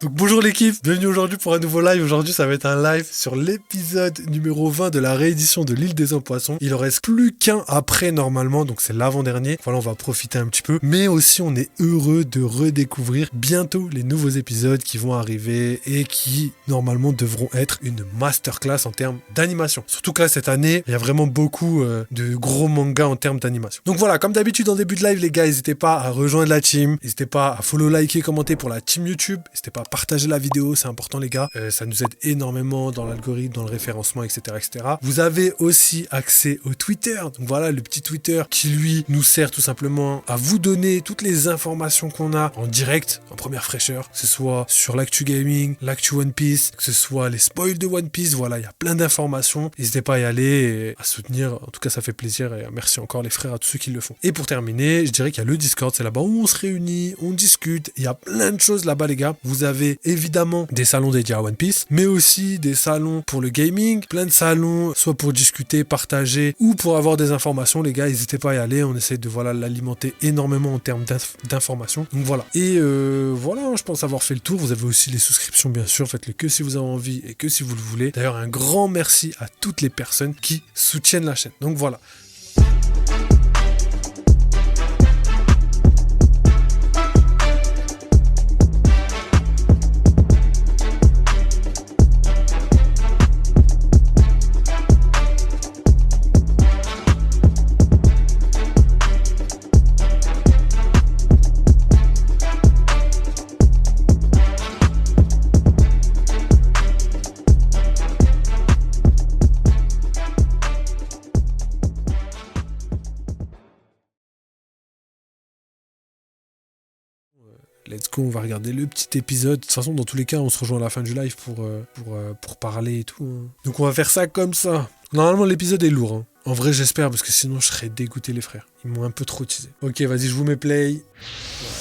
Donc bonjour l'équipe, bienvenue aujourd'hui pour un nouveau live. Aujourd'hui ça va être un live sur l'épisode numéro 20 de la réédition de l'île des hommes poissons. Il en reste plus qu'un après normalement, donc c'est l'avant-dernier. Voilà, on va profiter un petit peu. Mais aussi on est heureux de redécouvrir bientôt les nouveaux épisodes qui vont arriver et qui normalement devront être une masterclass en termes d'animation. Surtout que là cette année, il y a vraiment beaucoup de gros mangas en termes d'animation. Donc voilà, comme d'habitude en début de live les gars, n'hésitez pas à rejoindre la team, n'hésitez pas à follow, liker, commenter pour la team YouTube, n'hésitez pas à partager la vidéo, c'est important les gars, ça nous aide énormément dans l'algorithme, dans le référencement, etc., etc. Vous avez aussi accès au Twitter, donc voilà le petit Twitter qui lui nous sert tout simplement à vous donner toutes les informations qu'on a en direct, en première fraîcheur, que ce soit sur l'actu gaming, l'actu One Piece, que ce soit les spoils de One Piece, voilà, il y a plein d'informations, n'hésitez pas à y aller et à soutenir, en tout cas ça fait plaisir et merci encore les frères à tous ceux qui le font. Et pour terminer, je dirais qu'il y a le Discord, c'est là-bas où on se réunit, on discute, il y a plein de choses là-bas les gars. Vous avez évidemment des salons dédiés à One Piece, mais aussi des salons pour le gaming, plein de salons, soit pour discuter, partager, ou pour avoir des informations, les gars, n'hésitez pas à y aller, on essaie de voilà l'alimenter énormément en termes d'informations. Donc voilà. Et voilà, je pense avoir fait le tour. Vous avez aussi les souscriptions, bien sûr, faites-le que si vous avez envie et que si vous le voulez. D'ailleurs, un grand merci à toutes les personnes qui soutiennent la chaîne. Donc voilà. Let's go, on va regarder le petit épisode. De toute façon, dans tous les cas, on se rejoint à la fin du live pour parler et tout. Hein. Donc on va faire ça comme ça. Normalement, l'épisode est lourd. Hein. En vrai, j'espère, parce que sinon, je serais dégoûté, les frères. Ils m'ont un peu trop teasé. Ok, vas-y, je vous mets play. Voilà.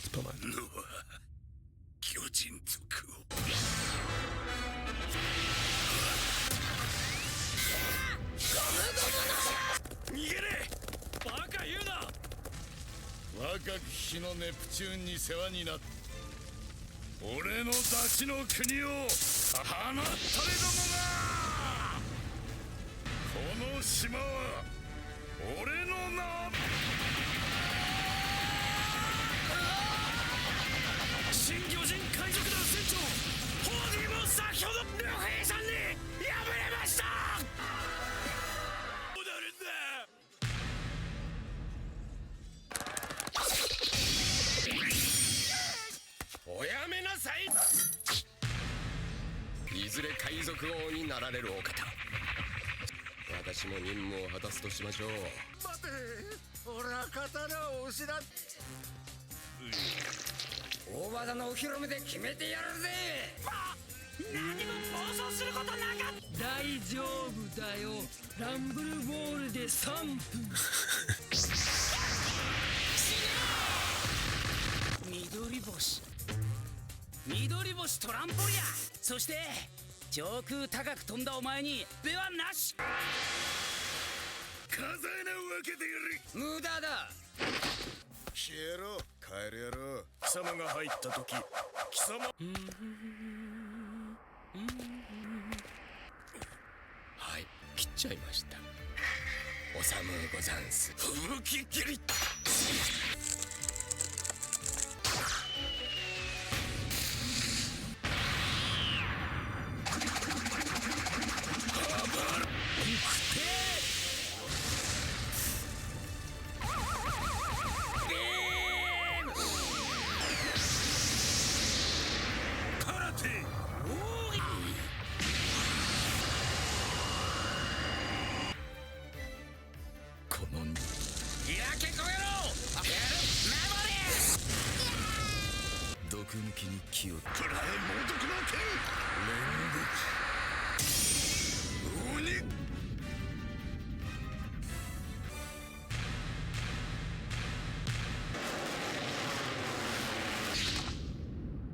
C'est pas mal.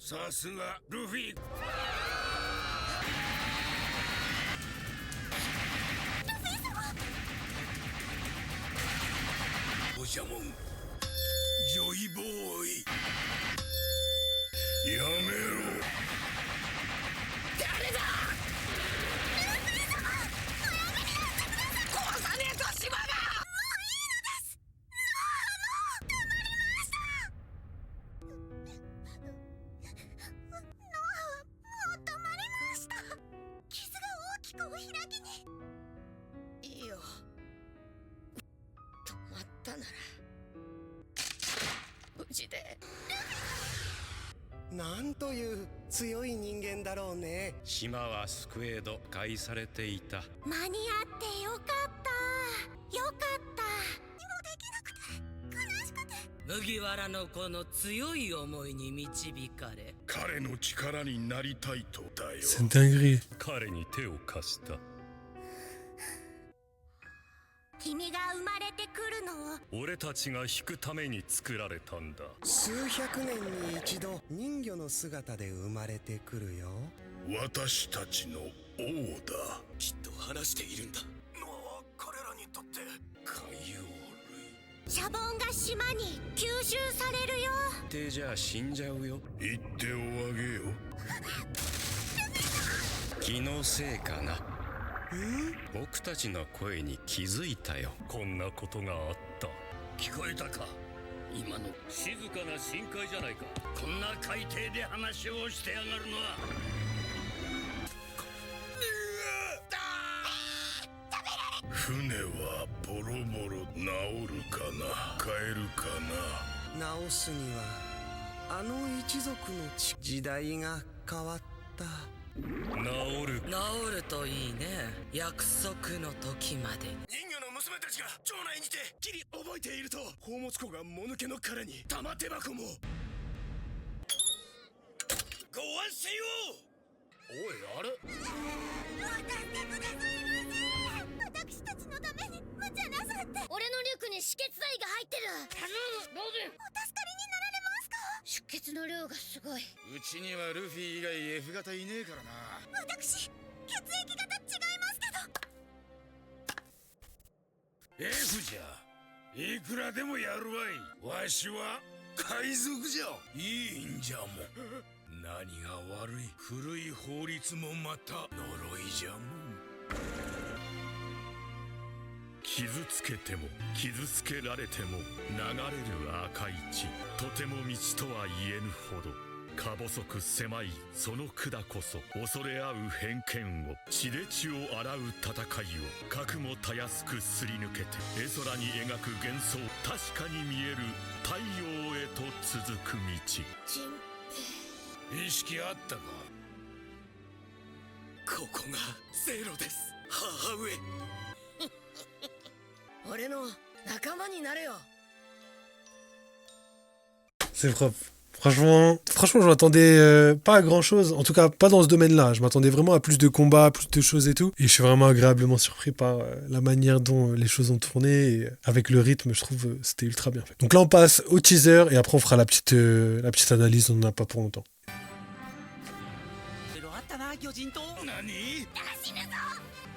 さすがルフィ。おしゃもん、ジョイボーイ、やめろ。誰だ。殺さねえと島が。いいよ、止まったなら無事で。なんという強い人間だろうね。島はスクエード返されていた。間に合ってよかったよかった。もうできなくて悲しくて。麦わらの子の強い思いに導かれ、彼の力になりたいとだよ。 C'est une dinguerie. 彼に手を貸した。君が生まれてくるのを俺たちが引くために作られたんだ。数百年に一度人魚の姿で生まれてくるよ。私たちの王だ。きっと話しているんだ。彼らにとって海洋シャボンが島に吸収されるよ。ってじゃあ死んじゃうよ。類、言っておあげよ。気のせいかな。僕たちの声に気づいたよ。こんなことがあった。聞こえたか。今の静かな深海じゃないか。こんな海底で話をしてやがるのは。船はボロボロ治るかな。帰るかな。直すにはあの一族の時代が変わった。治る。治るといいね。約束の時まで。人魚の娘たちが町内にてきり覚えていると。宝物庫がもぬけの殻に玉手箱も。ご安心を。おい、あれ。私たちのために無茶なさって。俺のリュックに止血剤が入ってる。頼む、ロゼン。お助かりになられますか。出血の量がすごい。うちにはルフィ以外 F 型いねえからな。私、血液型違いますけど。 F じゃ。いくらでもやるわい。わしは海賊じゃ。いいんじゃもん。何が悪い。古い法律もまた呪いじゃもん。傷つけても傷つけられても流れる赤い血。とても道とは言えぬほどか細く狭いその管こそ、恐れ合う偏見を血で血を洗う戦いを核もたやすくすり抜けて絵空に描く幻想。確かに見える太陽へと続く道。意識あったか。ここがゼロです、母上。俺の仲間になれよ。 C'est propre. Franchement, je m'attendais pas à grand chose, en tout cas pas dans ce domaine-là. Je m'attendais vraiment à plus de combats, plus de choses et tout. Et je suis vraiment agréablement surpris par la manière dont les choses ont tourné. Et avec le rythme, je trouve c'était ultra bien fait. Donc là, on passe au teaser et après on fera la petite analyse. On n'en a pas pour longtemps.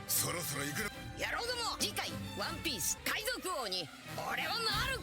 そろそろ行く。やろうども、次回ワンピース海賊王に俺はなる。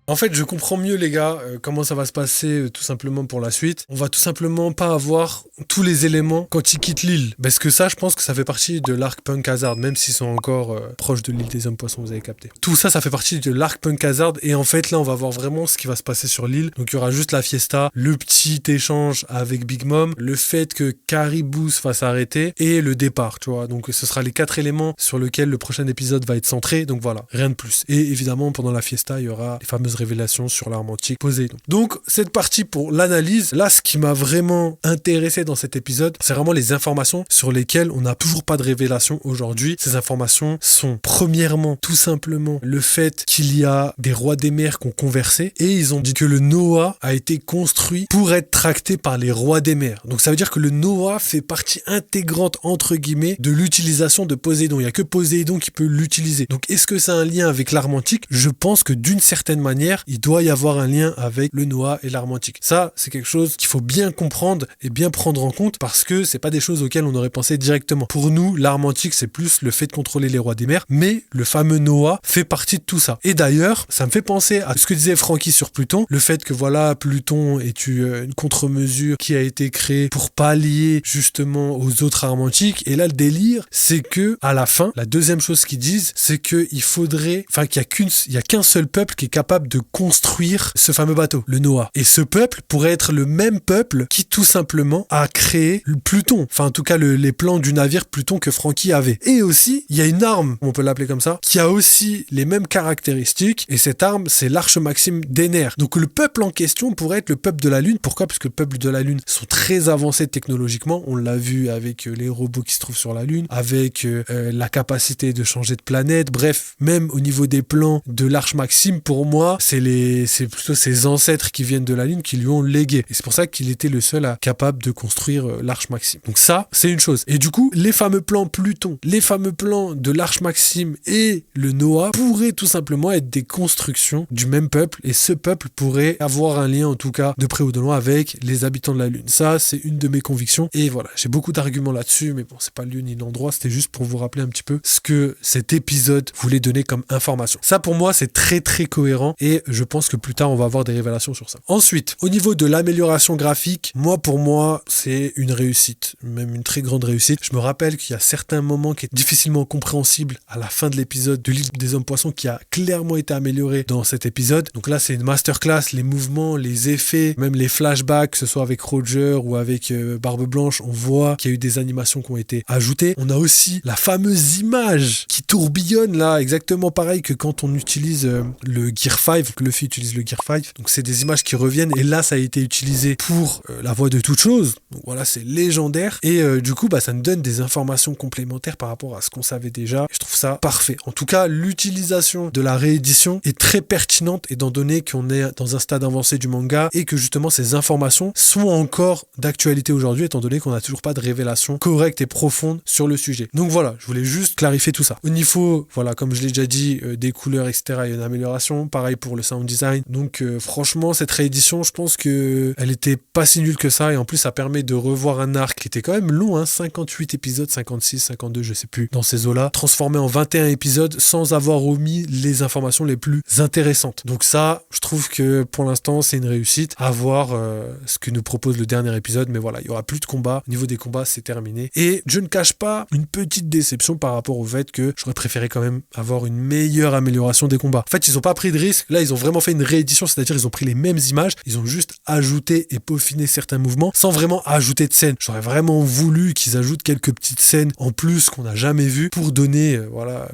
En fait, je comprends mieux, les gars, comment ça va se passer tout simplement pour la suite. On va tout simplement pas avoir tous les éléments quand ils quittent l'île. Parce que ça, je pense que ça fait partie de l'arc Punk Hazard, même s'ils sont encore proches de l'île des hommes poissons, vous avez capté. Tout ça, ça fait partie de l'arc Punk Hazard. Et en fait, là, on va voir vraiment ce qui va se passer sur l'île. Donc, il y aura juste la fiesta, le petit échange avec Big Mom, le fait que Caribou se fasse arrêter et le départ, tu vois. Donc, ce sera les 4 éléments sur lesquels le prochain épisode va être centré. Donc, voilà, rien de plus. Et évidemment, pendant la fiesta, il y aura les fameuses révélations sur l'arme antique Poséidon. Donc cette partie pour l'analyse, là ce qui m'a vraiment intéressé dans cet épisode, c'est vraiment les informations sur lesquelles on n'a toujours pas de révélation aujourd'hui. Ces informations sont premièrement tout simplement le fait qu'il y a des rois des mers qui ont conversé et ils ont dit que le Noah a été construit pour être tracté par les rois des mers. Donc ça veut dire que le Noah fait partie intégrante entre guillemets de l'utilisation de Poséidon. Il n'y a que Poséidon qui peut l'utiliser. Donc est-ce que ça a un lien avec l'arme antique? Je pense que d'une certaine manière manière, il doit y avoir un lien avec le Noah et l'arme antique. Ça, c'est quelque chose qu'il faut bien comprendre et bien prendre en compte parce que c'est pas des choses auxquelles on aurait pensé directement. Pour nous, l'arme antique, c'est plus le fait de contrôler les rois des mers, mais le fameux Noah fait partie de tout ça. Et d'ailleurs, ça me fait penser à ce que disait Franky sur Pluton, le fait que voilà, Pluton est une contre-mesure qui a été créée pour pallier justement aux autres armes antiques. Et là, le délire, c'est que à la fin, la deuxième chose qu'ils disent, c'est qu'il y a qu'un seul peuple qui est capable de construire ce fameux bateau, le Noah. Et ce peuple pourrait être le même peuple qui tout simplement a créé le Pluton. Enfin, en tout cas, les plans du navire Pluton que Franky avait. Et aussi, il y a une arme, on peut l'appeler comme ça, qui a aussi les mêmes caractéristiques. Et cette arme, c'est l'Arche Maxime d'Ener. Donc le peuple en question pourrait être le peuple de la Lune. Pourquoi ? Parce que le peuple de la Lune sont très avancés technologiquement. On l'a vu avec les robots qui se trouvent sur la Lune, avec la capacité de changer de planète. Bref, même au niveau des plans de l'Arche Maxime, pour moi, c'est plutôt ses ancêtres qui viennent de la Lune qui lui ont légué. Et c'est pour ça qu'il était le seul capable de construire l'Arche Maxime. Donc ça, c'est une chose. Et du coup, les fameux plans Pluton, les fameux plans de l'Arche Maxime et le Noah pourraient tout simplement être des constructions du même peuple. Et ce peuple pourrait avoir un lien, en tout cas, de près ou de loin, avec les habitants de la Lune. Ça, c'est une de mes convictions. Et voilà, j'ai beaucoup d'arguments là-dessus, mais bon, c'est pas le lieu ni l'endroit. C'était juste pour vous rappeler un petit peu ce que cet épisode voulait donner comme information. Ça, pour moi, c'est très très cohérent et je pense que plus tard, on va avoir des révélations sur ça. Ensuite, au niveau de l'amélioration graphique, pour moi, c'est une réussite, même une très grande réussite. Je me rappelle qu'il y a certains moments qui étaient difficilement compréhensibles à la fin de l'épisode de l'île des hommes poissons qui a clairement été amélioré dans cet épisode. Donc là, c'est une masterclass, les mouvements, les effets, même les flashbacks, que ce soit avec Roger ou avec Barbe Blanche, on voit qu'il y a eu des animations qui ont été ajoutées. On a aussi la fameuse image qui tourbillonne là, exactement pareil que quand on utilise le Gear 5, que Luffy utilise le Gear 5. Donc c'est des images qui reviennent et là, ça a été utilisé pour la voix de toute chose. Donc voilà, c'est légendaire et du coup, ça nous donne des informations complémentaires par rapport à ce qu'on savait déjà. Je trouve ça parfait. En tout cas, l'utilisation de la réédition est très pertinente étant donné qu'on est dans un stade avancé du manga et que justement ces informations sont encore d'actualité aujourd'hui étant donné qu'on n'a toujours pas de révélation correcte et profonde sur le sujet. Donc voilà, je voulais juste clarifier tout ça. Au niveau, voilà, comme je l'ai déjà dit, des couleurs, etc., il y a une amélioration. Pareil pour le sound design. Donc franchement, cette réédition, je pense que elle était pas si nulle que ça et en plus, ça permet de revoir un arc qui était quand même long, 58 épisodes, 56, 52, je sais plus, dans ces eaux-là, transformé en 21 épisodes sans avoir omis les informations les plus intéressantes. Donc ça, je trouve que pour l'instant, c'est une réussite à voir ce que nous propose le dernier épisode, mais voilà, il y aura plus de combats. Au niveau des combats, c'est terminé. Et je ne cache pas une petite déception par rapport au fait que j'aurais préféré quand même avoir une meilleure amélioration des combats. En fait, ils n'ont pas pris de risque. Là, ils ont vraiment fait une réédition, c'est-à-dire ils ont pris les mêmes images, ils ont juste ajouté et peaufiné certains mouvements sans vraiment ajouter de scènes. J'aurais vraiment voulu qu'ils ajoutent quelques petites scènes en plus qu'on n'a jamais vues pour donner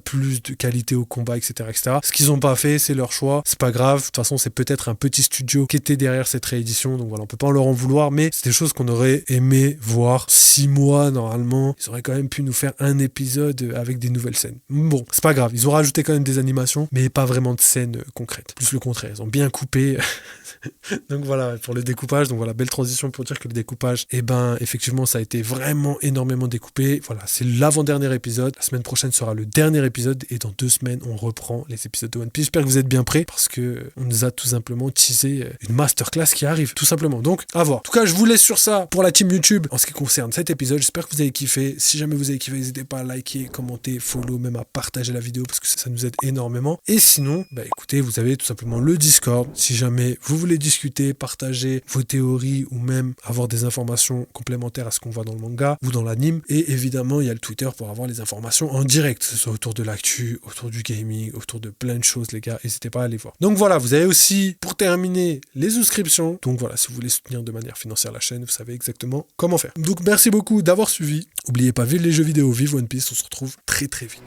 plus de qualité au combat, etc., etc. Ce qu'ils n'ont pas fait, c'est leur choix. C'est pas grave. De toute façon, c'est peut-être un petit studio qui était derrière cette réédition. Donc voilà, on peut pas leur en vouloir, mais c'est des choses qu'on aurait aimé voir. 6 mois, normalement, ils auraient quand même pu nous faire un épisode avec des nouvelles scènes. Bon, c'est pas grave. Ils ont rajouté quand même des animations, mais pas vraiment de scènes concrètes. Plus le contraire. Ils ont bien coupé. Donc voilà, pour le découpage. Donc voilà, belle transition pour dire que le découpage, effectivement, ça a été vraiment énormément découpé. Voilà, c'est l'avant-dernier épisode. La semaine prochaine sera le dernier épisode et dans 2 semaines, on reprend les épisodes de One Piece. J'espère que vous êtes bien prêts parce que on nous a tout simplement teasé une masterclass qui arrive, tout simplement. Donc, à voir. En tout cas, je vous laisse sur ça pour la team YouTube en ce qui concerne cet épisode. J'espère que vous avez kiffé. Si jamais vous avez kiffé, n'hésitez pas à liker, commenter, follow, même à partager la vidéo parce que ça nous aide énormément. Et sinon, écoutez, vous avez tout simplement le Discord. Si jamais vous voulez discuter, partager vos théories ou même avoir des informations complémentaires à ce qu'on voit dans le manga ou dans l'anime. Et évidemment, il y a le Twitter pour avoir les informations en direct, que ce soit autour de l'actu, autour du gaming, autour de plein de choses, les gars. N'hésitez pas à aller voir. Donc voilà, vous avez aussi, pour terminer, les souscriptions. Donc voilà, si vous voulez soutenir de manière financière la chaîne, vous savez exactement comment faire. Donc merci beaucoup d'avoir suivi. N'oubliez pas, vive les jeux vidéo, vive One Piece. On se retrouve très très vite.